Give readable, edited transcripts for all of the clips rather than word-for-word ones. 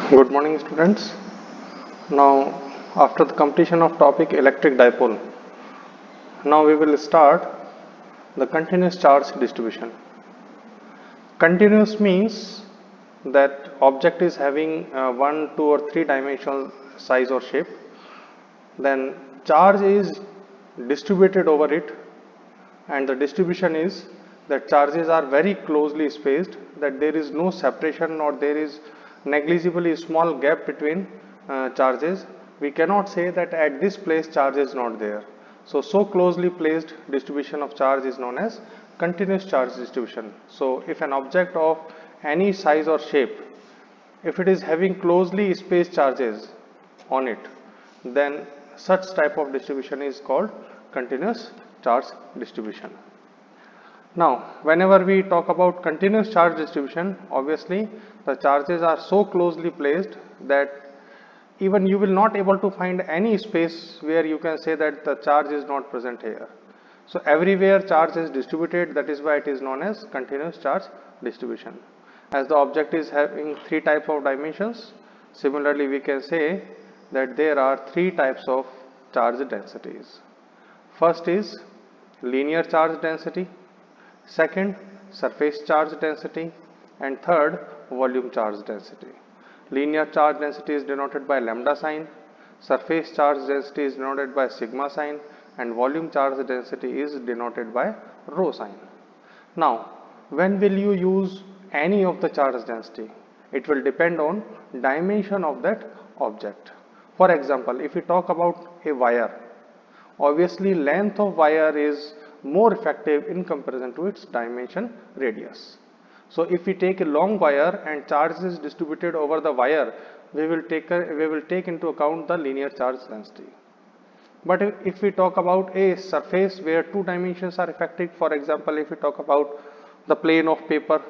Good morning, students. Now, after the completion of topic electric dipole, now we will start the continuous charge distribution. Continuous means that object is having one, two, or three dimensional size or shape. Then charge is distributed over it, and the distribution is that charges are very closely spaced, that there is no separation or there is negligibly small gap between charges. We cannot say that at this place charge is not there. So closely placed distribution of charge is known as continuous charge distribution. So if an object of any size or shape, if it is having closely spaced charges on it, then such type of distribution is called continuous charge distribution. Now, whenever we talk about continuous charge distribution, obviously the charges are so closely placed that even you will not able to find any space where you can say that the charge is not present here. So everywhere charge is distributed, that is why it is known as continuous charge distribution. As the object is having three types of dimensions, similarly we can say that there are three types of charge densities. First is linear charge density, second surface charge density, and third volume charge density. Linear charge density is denoted by lambda sign, surface charge density is denoted by sigma sign, and volume charge density is denoted by rho sign. Now, when will you use any of the charge density? It will depend on dimension of that object. For example, if we talk about a wire, obviously length of wire is more effective in comparison to its dimension radius. So if we take a long wire and charge is distributed over the wire, we will take into account the linear charge density. But if we talk about a surface where two dimensions are effective, for example, if we talk about the plane of paper,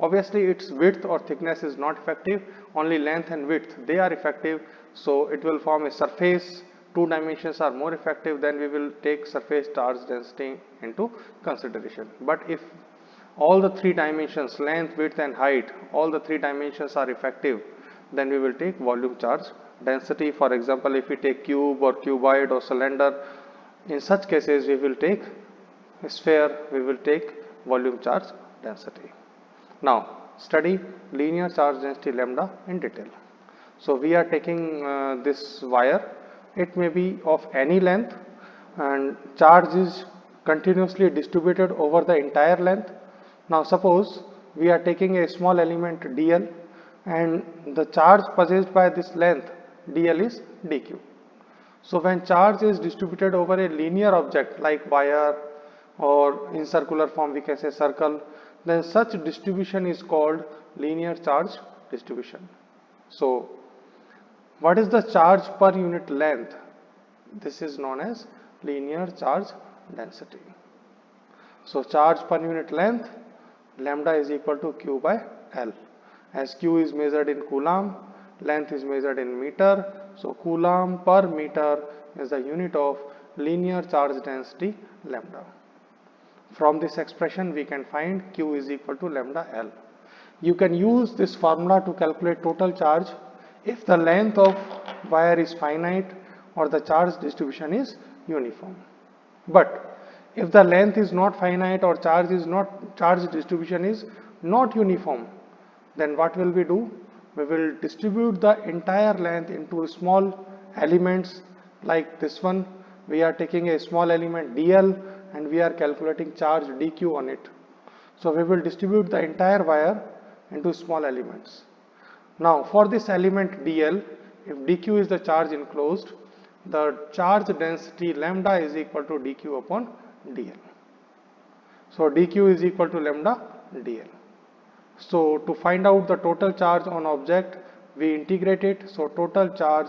obviously its width or thickness is not effective, only length and width they are effective. So it will form a surface, two dimensions are more effective, then we will take surface charge density into consideration. But if all the three dimensions, length, width and height, all the three dimensions are effective, then we will take volume charge density. For example, if we take cube or cuboid or cylinder, in such cases we will take sphere, we will take volume charge density. Now study linear charge density lambda in detail. So we are taking this wire, it may be of any length and charge is continuously distributed over the entire length. Now suppose we are taking a small element dl and the charge possessed by this length dl is dq. So when charge is distributed over a linear object like wire or in circular form we can say circle, then such distribution is called linear charge distribution. So what is the charge per unit length? This is known as linear charge density. So charge per unit length, lambda is equal to q by L. As q is measured in coulomb, length is measured in meter. So coulomb per meter is the unit of linear charge density lambda. From this expression we can find q is equal to lambda L. You can use this formula to calculate total charge if the length of wire is finite or the charge distribution is uniform. But if the length is not finite or charge distribution is not uniform, then what will we do? We will distribute the entire length into small elements like this one. We are taking a small element dl and we are calculating charge dq on it. So we will distribute the entire wire into small elements. Now for this element dl, if dq is the charge enclosed, the charge density lambda is equal to dq upon dl. So dq is equal to lambda dl. So to find out the total charge on object, we integrate it. So total charge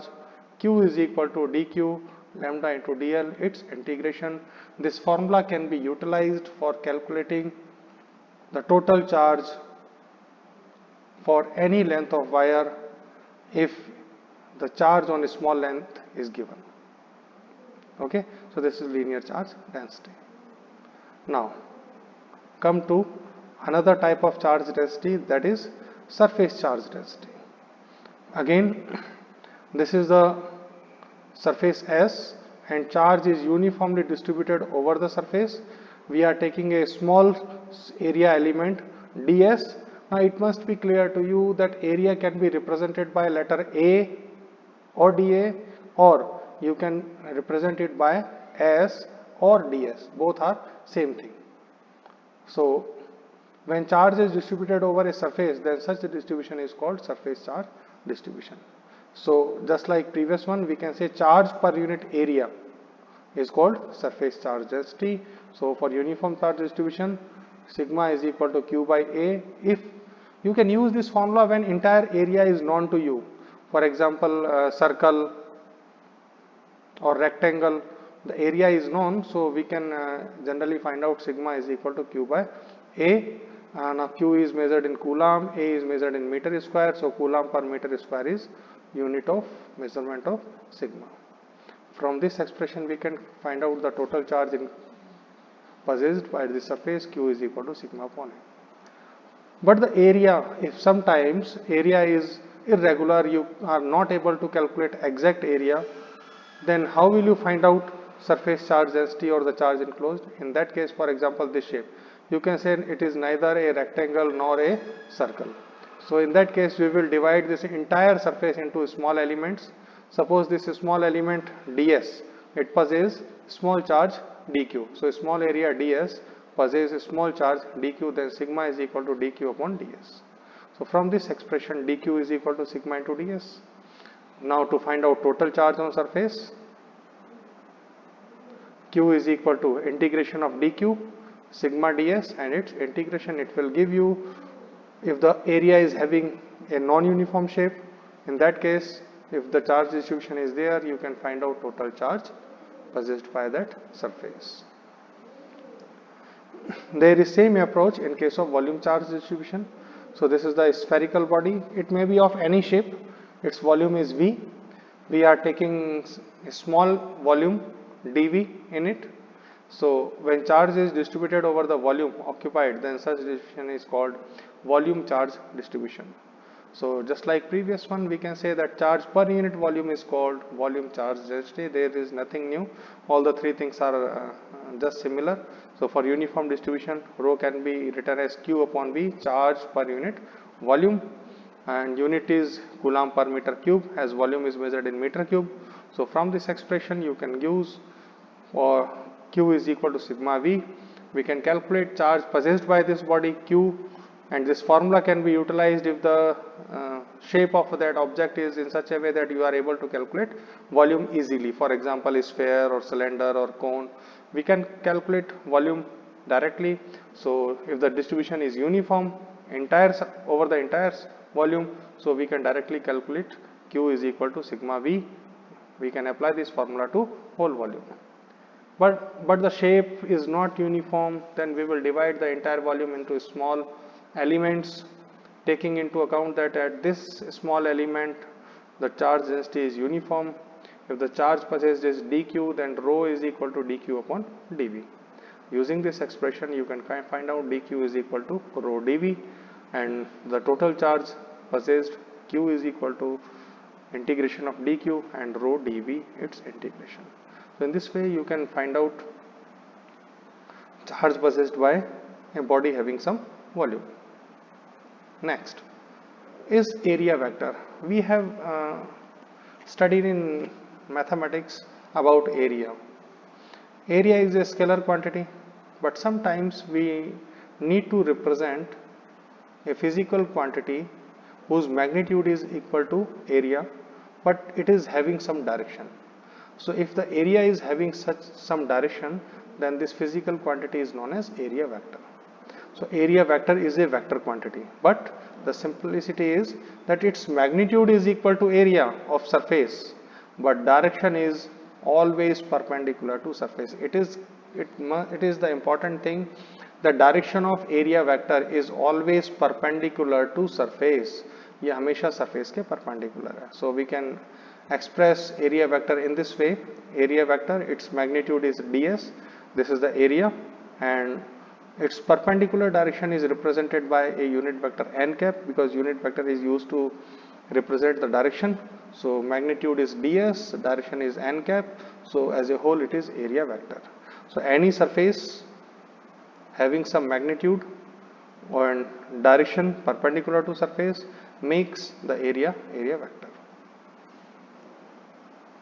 q is equal to dq lambda into dl, its integration. This formula can be utilized for calculating the total charge for any length of wire if the charge on a small length is given. Okay, so this is linear charge density. Now come to another type of charge density, that is surface charge density. Again, this is the surface S and charge is uniformly distributed over the surface. We are taking a small area element ds. Now it must be clear to you that area can be represented by letter A or dA, or you can represent it by S or ds. Both are same thing. So when charge is distributed over a surface, then such a distribution is called surface charge distribution. So just like previous one, we can say charge per unit area is called surface charge density. So for uniform charge distribution, sigma is equal to Q by A. If you can use this formula when entire area is known to you, for example, circle or rectangle, the area is known, so we can generally find out sigma is equal to Q by A. Now Q is measured in coulomb, A is measured in meter square, so coulomb per meter square is unit of measurement of sigma. From this expression we can find out the total charge possessed by the surface. Q is equal to sigma upon A. But the area, if sometimes area is irregular, you are not able to calculate exact area, then how will you find out surface charge density or the charge enclosed? In that case, for example, this shape, you can say it is neither a rectangle nor a circle. So in that case, we will divide this entire surface into small elements. Suppose this small element ds, it possesses small charge dq. So small area ds possesses small charge dq, then sigma is equal to dq upon ds. So from this expression, dq is equal to sigma into ds. Now to find out total charge on surface, Q is equal to integration of dq sigma ds, and its integration, it will give you, if the area is having a non-uniform shape, in that case if the charge distribution is there, you can find out total charge possessed by that surface. There is same approach in case of volume charge distribution. So this is the spherical body, it may be of any shape, its volume is V. We are taking a small volume dV in it. So when charge is distributed over the volume occupied, then such distribution is called volume charge distribution. So just like previous one, we can say that charge per unit volume is called volume charge density. There is nothing new, all the three things are just similar. So for uniform distribution, rho can be written as Q upon V, charge per unit volume, and unit is coulomb per meter cube, as volume is measured in meter cube. So from this expression you can use for Q is equal to sigma V. We can calculate charge possessed by this body Q, and this formula can be utilized if the shape of that object is in such a way that you are able to calculate volume easily. For example, a sphere or cylinder or cone, we can calculate volume directly. So if the distribution is uniform over the entire volume, so we can directly calculate Q is equal to sigma V. We can apply this formula to whole volume. But the shape is not uniform, then we will divide the entire volume into small elements, taking into account that at this small element the charge density is uniform. If the charge possessed is dq, then rho is equal to dq upon dv. Using this expression, you can find out dq is equal to rho dv, and the total charge possessed q is equal to integration of dq and rho dv, its integration. So in this way you can find out charge possessed by a body having some volume. Next is area vector. We have studied in mathematics about area. Area is a scalar quantity, but sometimes we need to represent a physical quantity whose magnitude is equal to area, but it is having some direction. So if the area is having some direction, then this physical quantity is known as area vector. So area vector is a vector quantity, but the simplicity is that its magnitude is equal to area of surface, but direction is always perpendicular to surface. It is the important thing. The direction of area vector is always perpendicular to surface. ये हमेशा surface के perpendicular है. So we can express area vector in this way. Area vector, its magnitude is ds. This is the area, and its perpendicular direction is represented by a unit vector n cap, because unit vector is used to represent the direction. So magnitude is ds, direction is n cap, so as a whole it is area vector. So any surface having some magnitude and direction perpendicular to surface makes the area vector.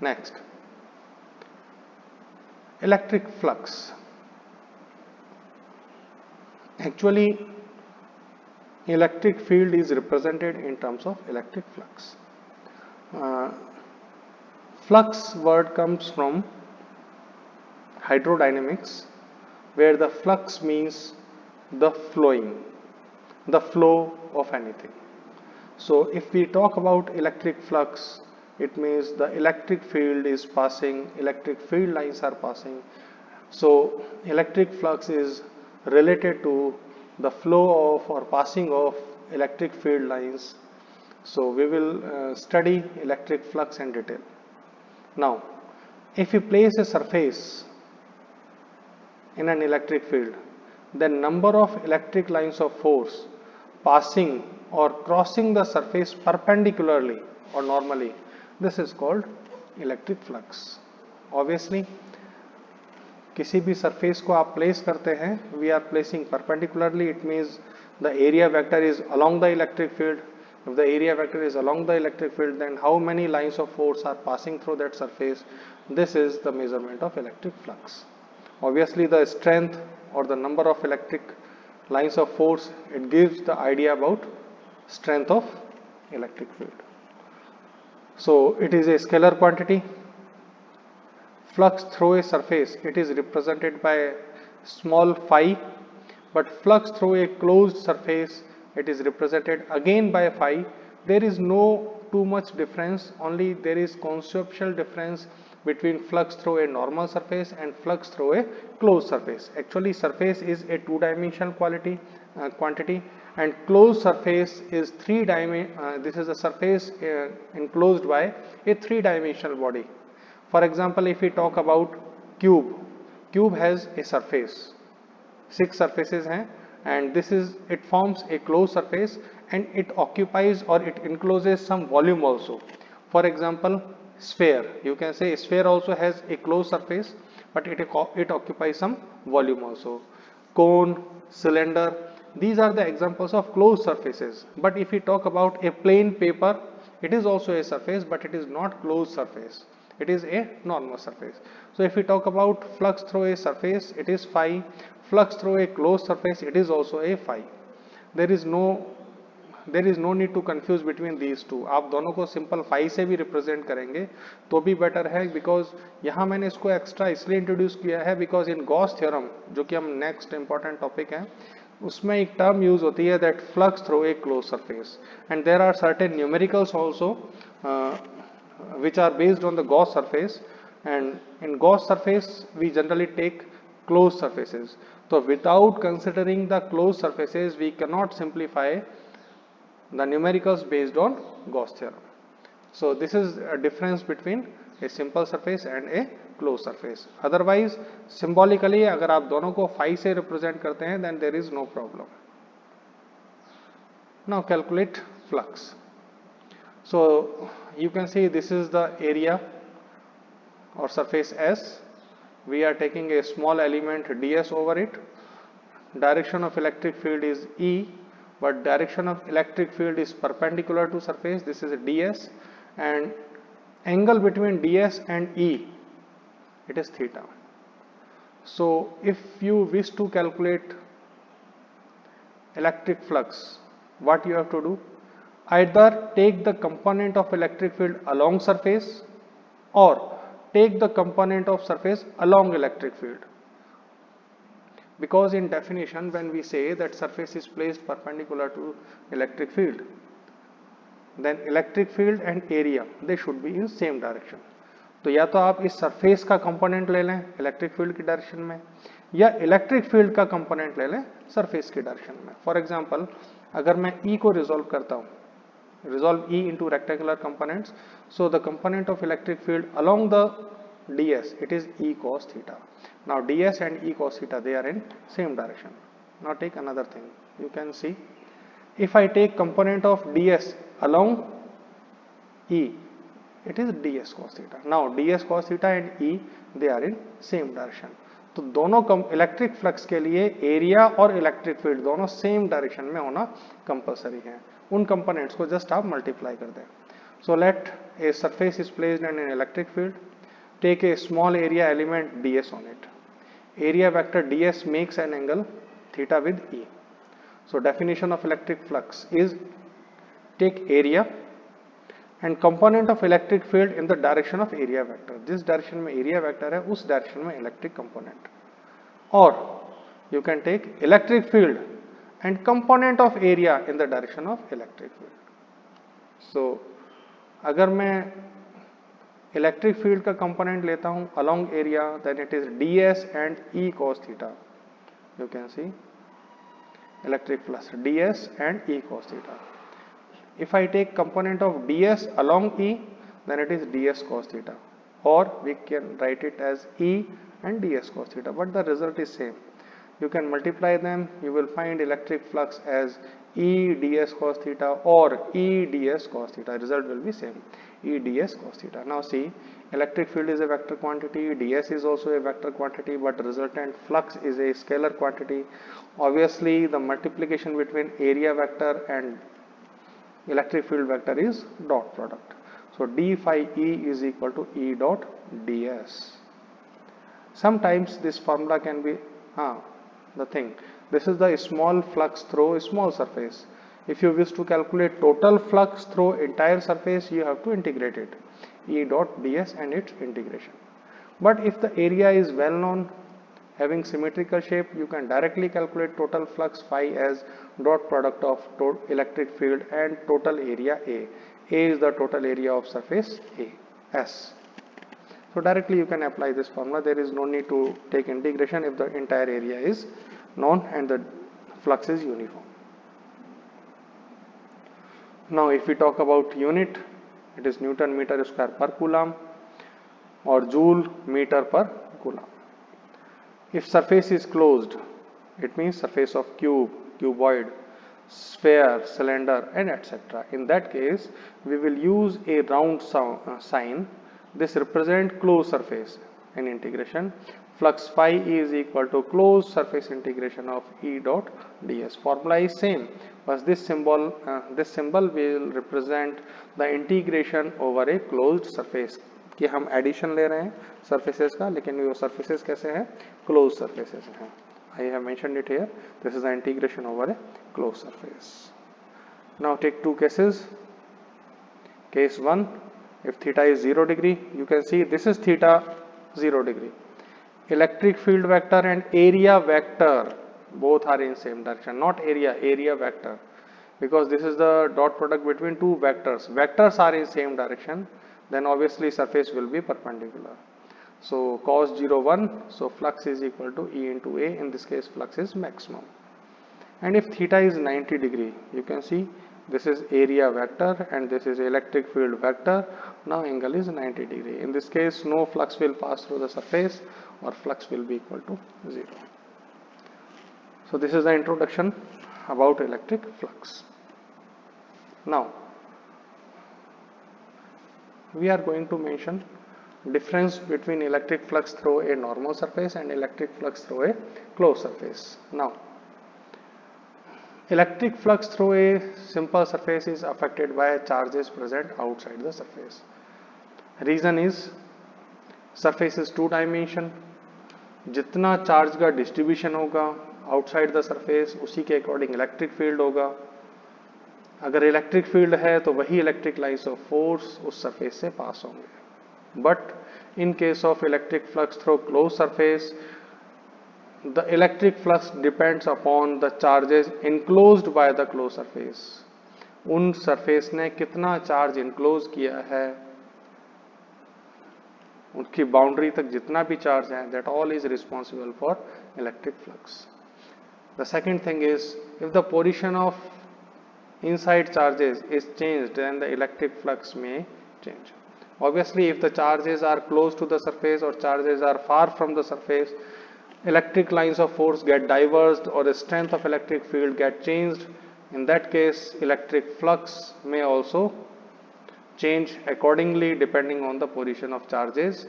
Next, electric flux. Actually, electric field is represented in terms of electric flux. Flux word comes from hydrodynamics, where the flux means the flowing, the flow of anything. So if we talk about electric flux, it means the electric field is passing, electric field lines are passing. So electric flux is related to the flow of or passing of electric field lines. So we will study electric flux in detail. Now, if we place a surface in an electric field, the number of electric lines of force passing or crossing the surface perpendicularly or normally, this is called electric flux. Obviously, किसी भी surface को आप place करते हैं, we are placing perpendicularly, it means the area vector is along the electric field. If the area vector is along the electric field, then how many lines of force are passing through that surface? This is the measurement of electric flux. Obviously, the strength or the number of electric lines of force, it gives the idea about strength of electric field. So it is a scalar quantity. Flux through a surface, it is represented by small phi, but flux through a closed surface, it is represented again by phi. There is no too much difference, only there is conceptual difference between flux through a normal surface and flux through a closed surface. Actually, surface is a two-dimensional quantity, and closed surface is this is a surface enclosed by a three-dimensional body. For example, if we talk about cube has a surface, 6 surfaces हैं, and it forms a closed surface, and it occupies or it encloses some volume also. For example, sphere, you can say sphere also has a closed surface, but it occupies some volume also. Cone, cylinder, these are the examples of closed surfaces. But if we talk about a plain paper, it is also a surface, but it is not closed surface, it is a normal surface. So if we talk about flux through a surface, it is phi. Flux through a closed surface, it is also a phi. There is no need to confuse between these two. आप दोनों को simple phi से भी represent करेंगे तो भी better है, because यहाँ मैंने इसको एक्स्ट्रा इसलिए इंट्रोड्यूस किया है बिकॉज इन गॉस थ्योरम, जो कि हम नेक्स्ट इंपॉर्टेंट टॉपिक है, उसमें एक टर्म यूज होती है that flux through a close surface, and there are certain numericals also which are based on the Gauss surface, and in Gauss surface we generally take closed surfaces. So without considering the closed surfaces, we cannot simplify the numericals based on Gauss theorem. So this is a difference between a simple surface and a closed surface. Otherwise, symbolically अगर आप दोनों को phi से represent करते हैं, then there is no problem. Now calculate flux. So you can see this is the area or surface S. We are taking a small element ds over it. Direction of electric field is E, but direction of electric field is perpendicular to surface. This is a ds, and angle between ds and E, it is theta. So if you wish to calculate electric flux, what you have to do? Either take the component of electric field along surface or take the component of surface along electric field. Because in definition, when we say that surface is placed perpendicular to electric field, then electric field and area, they should be in same direction. तो या तो आप इस surface का component ले लें electric field की direction में, या electric field का component ले लें surface की direction में. For example, अगर मैं E को resolve करता हूँ, resolve E into rectangular components, so the component of electric field along the ds, it is E cos theta. Now ds and E cos theta, they are in same direction. Now take another thing, you can see if I take component of ds along E, it is ds cos theta. Now ds cos theta and E, they are in same direction. तो दोनों electric flux के लिए area और electric field दोनों same direction में होना compulsory है. उन कंपोनेंट्स को जस्ट आप मल्टीप्लाई कर दें. So let a surface is placed in an electric field. Take a small area element ds on it. Area vector ds makes an angle theta with E. So definition of electric flux is take area and component of electric field in the direction of area vector. जिस direction में area vector है उस direction में electric component. और you can take electric field and component of area in the direction of electric field. So अगर मैं electric field का component लेता हूं along area, then it is ds and E cos theta. You can see electric flux ds and E cos theta. If I take component of ds along E, then it is ds cos theta, or we can write it as E and ds cos theta, but the result is same. You can multiply them, you will find electric flux as E ds cos theta or E ds cos theta. Result will be same, E ds cos theta. Now see, electric field is a vector quantity, ds is also a vector quantity, but resultant flux is a scalar quantity. Obviously the multiplication between area vector and electric field vector is dot product. So d phi E is equal to E dot ds. Sometimes this formula can be the thing. This is the small flux through a small surface. If you wish to calculate total flux through entire surface, you have to integrate it, E dot ds and its integration. But if the area is well known, having symmetrical shape, you can directly calculate total flux phi as dot product of electric field and total area A. A is the total area of surface A, S. So directly you can apply this formula. There is no need to take integration if the entire area is known and the flux is uniform. Now if we talk about unit, it is Newton meter square per coulomb or joule meter per coulomb. If surface is closed, it means surface of cube, cuboid, sphere, cylinder and etc. In that case, we will use a round sign. This represent closed surface in integration. Flux phi is equal to closed surface integration of E dot ds. Formula is same, but this symbol will represent the integration over a closed surface. कि हम addition ले रहे हैं surfaces का, लेकिन वो surfaces कैसे हैं? Closed surfaces हैं. I have mentioned it here. This is the integration over a closed surface. Now take two cases. Case 1, if theta is 0 degree, you can see this is theta 0 degree. Electric field vector and area vector both are in same direction, not area vector, because this is the dot product between two vectors. Vectors are in same direction, then obviously surface will be perpendicular. So cos 0 1, so flux is equal to E into A. In this case flux is maximum. And if theta is 90 degree, you can see this is area vector and this is electric field vector. Now angle is 90 degree. In this case no flux will pass through the surface or flux will be equal to 0. So this is the introduction about electric flux. Now we are going to mention difference between electric flux through a normal surface and electric flux through a closed surface. Now electric flux through a simple surface is affected by charges present outside the surface. Reason is surface is two dimension. जितना charge का distribution होगा outside the surface उसी के according electric field होगा. अगर electric field है तो वही इलेक्ट्रिक लाइंस ऑफ फोर्स उस सरफेस से पास होंगे. But in case of electric flux through close surface, the electric flux depends upon the charges enclosed by the closed surface. उन surface ने कितना चार्ज इनक्लोज किया है, उनकी बाउंड्री तक जितना भी चार्ज है, that all is responsible for electric flux. The second thing is, if the position of inside charges is changed, then the electric flux may change. Obviously, if the charges are close to the surface or charges are far from the surface, electric lines of force get diverged or the strength of electric field get changed. In that case, electric flux may also change accordingly depending on the position of charges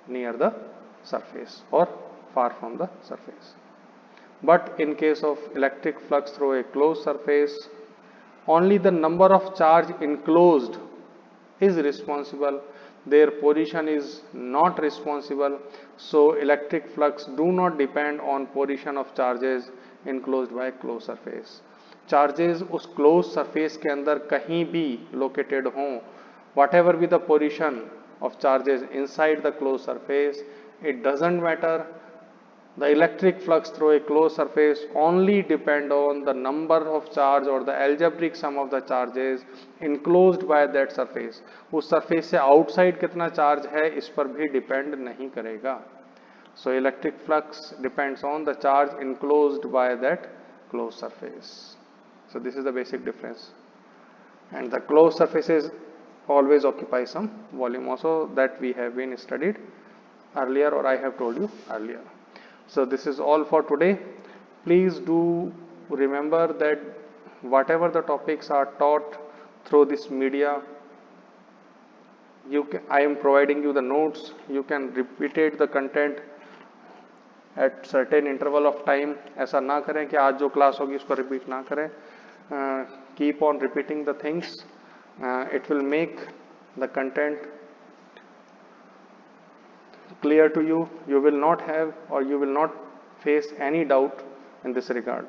near the surface or far from the surface. But in case of electric flux through a closed surface, only the number of charge enclosed is responsible, their position is not responsible. So electric flux do not depend on position of charges enclosed by closed surface. Charges उस close surface के अंदर कहीं भी located हों, what ever be the position of charges inside the closed surface, it doesn't matter. The electric flux through a closed surface only depend on the number of charge or the algebraic sum of the charges enclosed by that surface. उस surface से outside कितना charge है इस पर भी depend नहीं करेगा. So electric flux depends on the charge enclosed by that closed surface. So this is the basic difference. And the closed surfaces always occupy some volume also, that we have been studied earlier, or I have told you earlier. So this is all for today. Please do remember that whatever the topics are taught through this media, I am providing you the notes. You can repeat the content at certain interval of time. ऐसा ना करें कि आज जो class होगी उसको repeat ना करें. Keep on repeating the things. It will make the content clear to you. You will not have, or you will not face any doubt in this regard.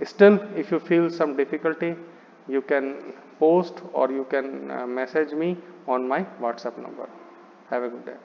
Still, if you feel some difficulty, you can post or you can message me on my WhatsApp number. Have a good day.